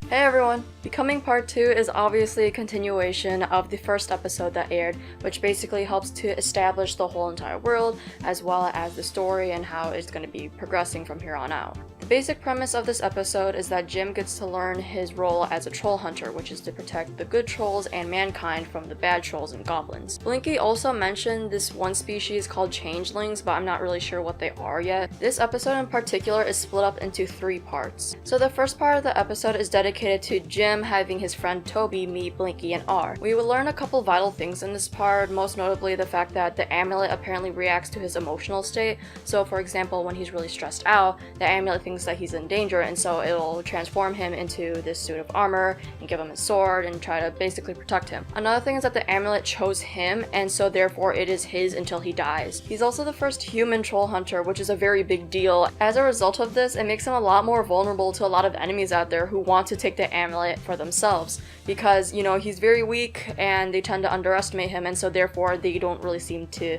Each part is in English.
Hey everyone! Becoming Part 2 is obviously a continuation of the first episode that aired, which basically helps to establish the whole entire world, as well as the story and how it's going to be progressing from here on out. The basic premise of this episode is that Jim gets to learn his role as a troll hunter, which is to protect the good trolls and mankind from the bad trolls and goblins. Blinky also mentioned this one species called changelings, but I'm not really sure what they are yet. This episode in particular is split up into 3 parts. So the first part of the episode is dedicated to Jim having his friend Toby meet Blinky and R. We will learn a couple vital things in this part, most notably the fact that the amulet apparently reacts to his emotional state. So for example, when he's really stressed out, the amulet thinks that he's in danger, and so it'll transform him into this suit of armor and give him a sword and try to basically protect him. Another thing is that the amulet chose him, and so therefore it is his until he dies. He's also the first human troll hunter, which is a very big deal. As a result of this, it makes him a lot more vulnerable to a lot of enemies out there who want to take the amulet for themselves, because he's very weak and they tend to underestimate him, and so therefore they don't really seem to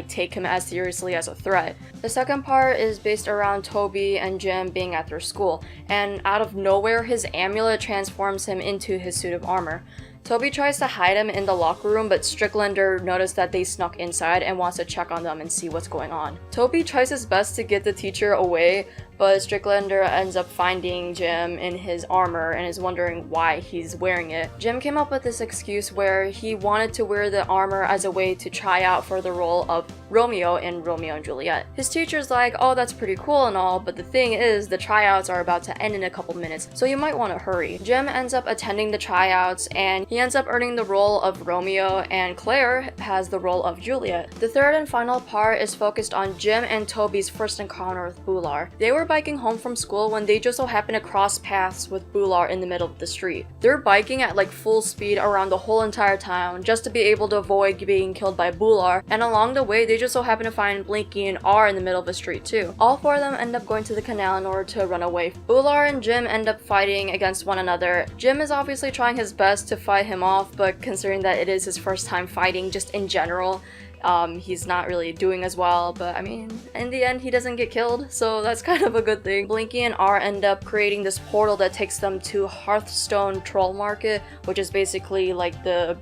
take him as seriously as a threat. The second part is based around Toby and Jim being at their school, and out of nowhere his amulet transforms him into his suit of armor. Toby tries to hide him in the locker room, but Stricklander noticed that they snuck inside and wants to check on them and see what's going on. Toby tries his best to get the teacher away, but Stricklander ends up finding Jim in his armor and is wondering why he's wearing it. Jim came up with this excuse where he wanted to wear the armor as a way to try out for the role of Romeo in Romeo and Juliet. His teacher's like, oh, that's pretty cool and all, but the thing is, the tryouts are about to end in a couple minutes, so you might want to hurry. Jim ends up attending the tryouts, and he ends up earning the role of Romeo, and Claire has the role of Juliet. The third and final part is focused on Jim and Toby's first encounter with Bular. They were biking home from school when they just so happened to cross paths with Bular in the middle of the street. They're biking at full speed around the whole entire town just to be able to avoid being killed by Bular, and along the way they just so happen to find Blinky and R in the middle of the street too. All 4 of them end up going to the canal in order to run away. Bular and Jim end up fighting against one another. Jim is obviously trying his best to fight him off, but considering that it is his first time fighting just in general, he's not really doing as well, but I mean, in the end he doesn't get killed, so that's kind of a good thing. Blinky and R end up creating this portal that takes them to Hearthstone Troll Market, which is basically the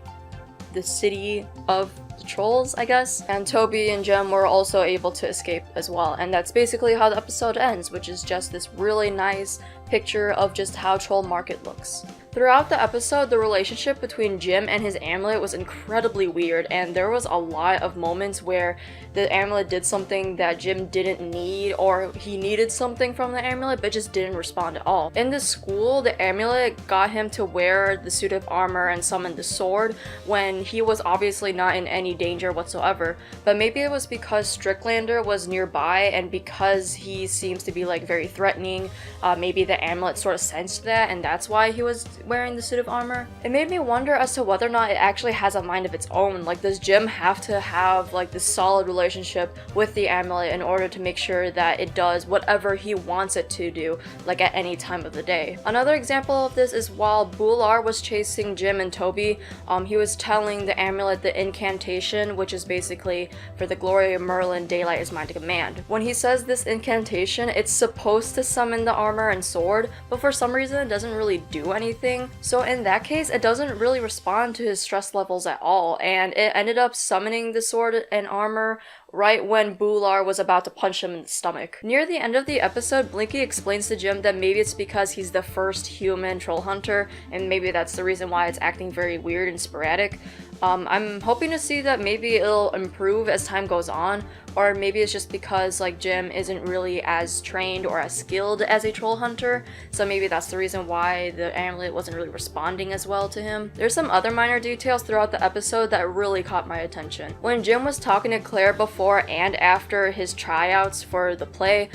city of the trolls, I guess. And Toby and Jim were also able to escape as well, and that's basically how the episode ends, which is just this really nice picture of just how Troll Market looks. Throughout the episode, the relationship between Jim and his amulet was incredibly weird, and there was a lot of moments where the amulet did something that Jim didn't need, or he needed something from the amulet but just didn't respond at all. In the school, the amulet got him to wear the suit of armor and summon the sword when he was obviously not in any danger whatsoever, but maybe it was because Stricklander was nearby, and because he seems to be very threatening, maybe the amulet sort of sensed that, and that's why he was wearing the suit of armor. It made me wonder as to whether or not it actually has a mind of its own. Does Jim have to have this solid relationship with the amulet in order to make sure that it does whatever he wants it to do, at any time of the day? Another example of this is while Bular was chasing Jim and Toby, he was telling the amulet the incantation, which is basically, for the glory of Merlin, daylight is my command. When he says this incantation, it's supposed to summon the armor and sword, but for some reason it doesn't really do anything. So in that case, it doesn't really respond to his stress levels at all, and it ended up summoning the sword and armor right when Bular was about to punch him in the stomach. Near the end of the episode, Blinky explains to Jim that maybe it's because he's the first human troll hunter, and maybe that's the reason why it's acting very weird and sporadic. I'm hoping to see that maybe it'll improve as time goes on, or maybe it's just because Jim isn't really as trained or as skilled as a troll hunter, so maybe that's the reason why the amulet wasn't really responding as well to him. There's some other minor details throughout the episode that really caught my attention. When Jim was talking to Claire before and after his tryouts for the play,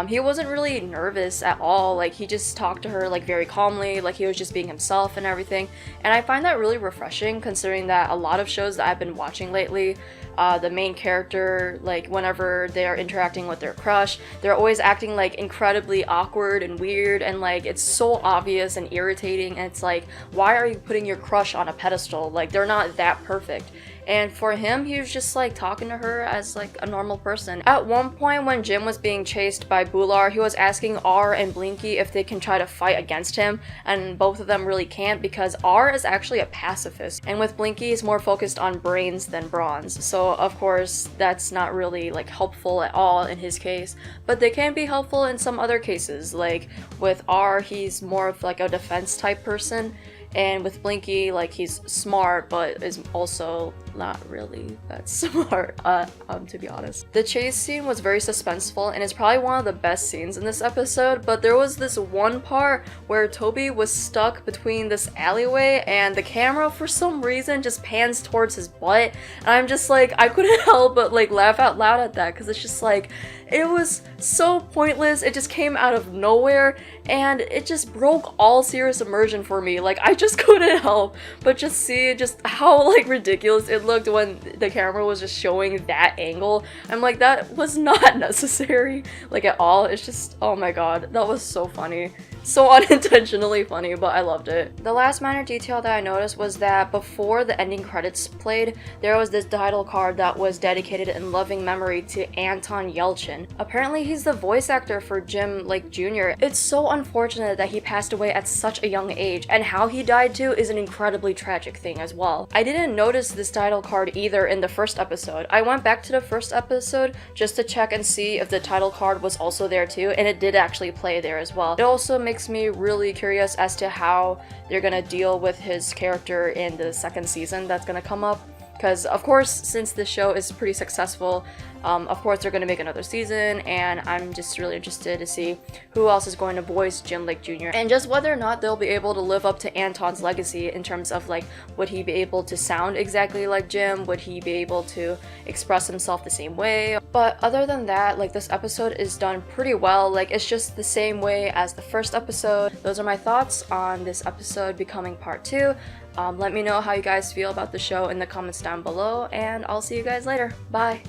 he wasn't really nervous at all. He just talked to her very calmly, he was just being himself and everything, and I find that really refreshing considering that a lot of shows that I've been watching lately, the main character like whenever they're interacting with their crush, they're always acting like incredibly awkward and weird, and like it's so obvious and irritating, and it's like, why are you putting your crush on a pedestal? Like, they're not that perfect. And for him, he was just like talking to her as like a normal person. At one point when Jim was being chased by Bular, he was asking R and Blinky if they can try to fight against him, and both of them really can't because R is actually a pacifist, and with Blinky he's more focused on brains than bronze. So of course that's not really like helpful at all in his case, but they can be helpful in some other cases. Like with R, he's more of like a defense type person, and with Blinky, like, he's smart, but is also not really that smart, to be honest. The chase scene was very suspenseful, and it's probably one of the best scenes in this episode, but there was this one part where Toby was stuck between this alleyway, and the camera, for some reason, just pans towards his butt, and I'm just like, I couldn't help but, like, laugh out loud at that, because it's just like, it was so pointless, it just came out of nowhere, and it just broke all serious immersion for me. Like, I just couldn't help but just see just how, like, ridiculous it looked when the camera was just showing that angle. I'm like, that was not necessary, like, at all. It's just, oh my god, that was so funny. So unintentionally funny, but I loved it. The last minor detail that I noticed was that before the ending credits played, there was this title card that was dedicated in loving memory to Anton Yelchin. Apparently he's the voice actor for Jim, like, Jr. It's so unfortunate that he passed away at such a young age, and how he died too is an incredibly tragic thing as well. I didn't notice this title card either in the first episode. I went back to the first episode just to check and see if the title card was also there too, and it did actually play there as well. It also makes me really curious as to how they're gonna deal with his character in the second season that's gonna come up, because of course, since this show is pretty successful, of course they're gonna make another season, and I'm just really interested to see who else is going to voice Jim Lake Jr. and just whether or not they'll be able to live up to Anton's legacy in terms of, like, would he be able to sound exactly like Jim? Would he be able to express himself the same way? But other than that, like, this episode is done pretty well. Like, it's just the same way as the first episode. Those are my thoughts on this episode becoming part 2. Let me know how you guys feel about the show in the comments down below, and I'll see you guys later. Bye!